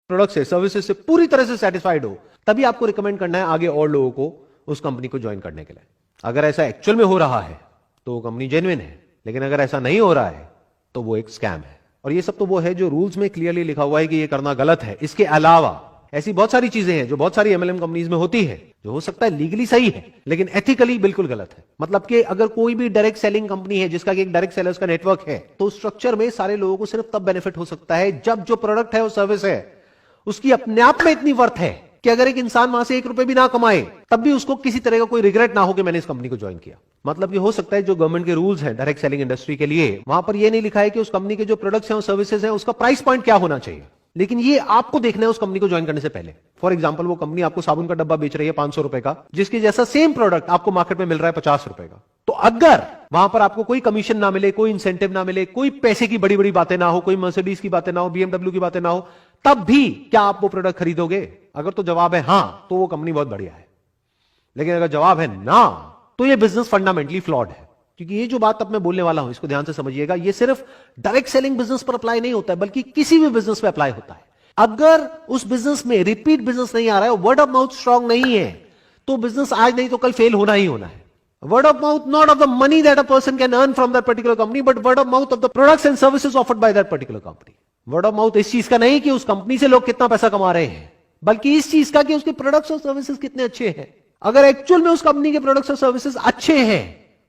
Product से, services से पूरी तरह से सेटिस्फाइड हो, तभी आपको रिकमेंड करना है आगे और लोगों को उस कंपनी को ज्वाइन करने के लिए। अगर ऐसा एक्चुअल में हो रहा है तो वो कंपनी जेन्युइन है, लेकिन अगर ऐसा नहीं हो रहा है तो वो एक स्कैम है। और ये सब तो वो है जो रूल्स में क्लियरली लिखा हुआ है कि ये करना गलत है। इसके अलावा ऐसी बहुत सारी चीजें हैं जो बहुत सारी एमएलएम कंपनीज में होती है, जो हो सकता है लीगली सही है लेकिन एथिकली बिल्कुल गलत है। मतलब कि अगर कोई भी डायरेक्ट सेलिंग कंपनी है जिसका एक डायरेक्ट सेलर्स का नेटवर्क है, तो स्ट्रक्चर में सारे लोगों को सिर्फ तब बेनिफिट हो सकता है जब जो प्रोडक्ट है वो सर्विस है उसकी अपने आप में इतनी वर्थ है कि अगर एक इंसान वहां से 1 रुपए भी ना कमाए तब भी उसको किसी तरह का कोई रिग्रेट ना हो कि मैंने इस कंपनी को ज्वाइन किया। मतलब ये हो सकता है जो गवर्नमेंट के रूल्स हैं डायरेक्ट सेलिंग इंडस्ट्री के लिए, वहां पर ये नहीं लिखा है कि उस कंपनी के जो प्रोडक्ट्स हैं और सर्विसेज हैं उसका प्राइस पॉइंट क्या होना चाहिए, लेकिन ये आपको देखना है उस कंपनी को ज्वाइन करने से पहले। फॉर एग्जांपल वो कंपनी आपको साबुन का डब्बा बेच रही है 500 रुपए का, जिसके जैसा सेम प्रोडक्ट आपको मार्केट में मिल रहा है 50 रुपए का। तो अगर वहां पर आपको कोई कमीशन ना मिले, कोई इंसेंटिव ना मिले, कोई पैसे की बड़ी बड़ी बातें ना हो, कोई मर्सिडीज की बातें ना हो, बीएमडब्ल्यू की बातें ना हो, तब भी क्या आप वो प्रोडक्ट खरीदोगे? अगर तो जवाब है हां तो वो कंपनी बहुत बढ़िया है, लेकिन अगर जवाब है ना तो ये बिजनेस फंडामेंटली फ्लॉड है। क्योंकि ये जो बात अब मैं बोलने वाला हूं इसको ध्यान से समझिएगा, ये सिर्फ डायरेक्ट सेलिंग बिजनेस पर अप्लाई नहीं होता है बल्कि किसी भी बिजनेस पे अप्लाई होता है। अगर उस बिजनेस में रिपीट बिजनेस नहीं आ रहा है, वर्ड ऑफ माउथ स्ट्रांग नहीं है, तो बिजनेस आज नहीं तो कल फेल होना ही होना है। Word of mouth, not of the money that a person can earn from that particular company, but word of mouth of the products and services offered by that particular company. Word of mouth इस चीज का नहीं कि उस company से लोग कितना पैसा कमा रहे हैं, बल्कि इस चीज का कि उसके प्रोडक्ट्स और सर्विसेज कितने अच्छे हैं। अगर एक्चुअल में उस कंपनी के प्रोडक्ट्स और सर्विसेज अच्छे हैं,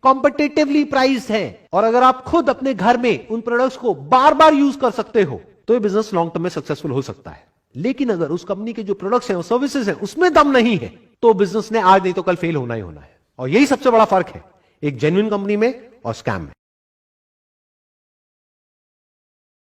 कॉम्पिटिटिवली प्राइस्ड हैं, और अगर आप खुद अपने घर में उन प्रोडक्ट्स को बार बार यूज कर सकते हो, तो ये बिजनेस लॉन्ग टर्म में सक्सेसफुल हो सकता है। लेकिन अगर उस कंपनी के जो प्रोडक्ट्स हैं और सर्विसेज हैं उसमें दम नहीं है, तो बिजनेस ने आज नहीं तो कल फेल होना ही होना है। और यही सबसे बड़ा फर्क है एक जेन्युइन कंपनी में और स्कैम में।